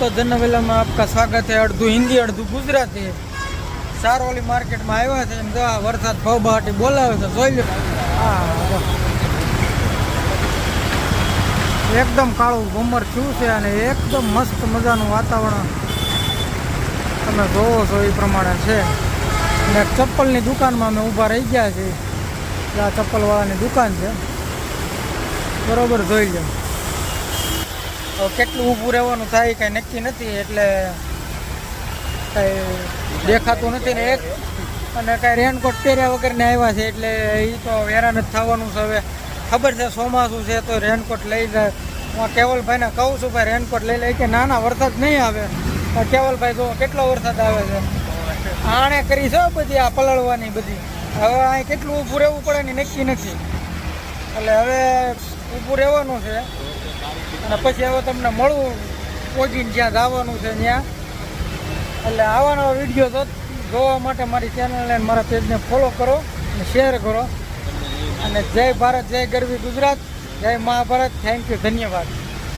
दोस्तों जनवेला में आपका स्वागत है। अर्धू हिंदी अर्धू गुजराती सारोली मार्केट में आया थे वरसाद भवभाटी बोलावे तो જોઈ લો। एकदम काळું ઘુમર થયું છે અને એકદમ મસ્ત મજાનું વાતાવરણ તમે જોવો છો એ પ્રમાણે છે। અને ચપ્પલની દુકાનમાં અમે ઊભા રહી ગયા છીએ। આ ચપ્પલવાળાની દુકાન છે બરોબર, જોઈ લો। કેટલું ઊભું રહેવાનું થાય કાંઈ નક્કી નથી, એટલે કાંઈ દેખાતું નથી ને। એક અને કાંઈ રેનકોટ પહેર્યા વગરને આવ્યા છે એટલે એ તો હેરાન જ થવાનું છે। હવે ખબર છે ચોમાસું છે તો રેનકોટ લઈ જાય। હું કેવલભાઈને કહું છું ભાઈ રેનકોટ લઈ લે, કે ના ના વરસાદ નહીં આવે। કેવલભાઈ જો કેટલો વરસાદ આવે છે, આણે કરી છે બધી આ પલળવાની બધી। હવે અહીં કેટલું ઊભું રહેવું પડે ને નક્કી નથી, એટલે હવે ઊભું રહેવાનું છે। અને પછી હવે તમને મળવું પહોંચીને જ્યાં જવાનું છે ત્યાં। એટલે આવાનો વિડીયો જોવા માટે મારી ચેનલને મારા પેજને ફોલો કરો અને શેર કરો। અને જય ભારત, જય ગરવી ગુજરાત, જય મહાભારત। થેન્ક યુ, ધન્યવાદ।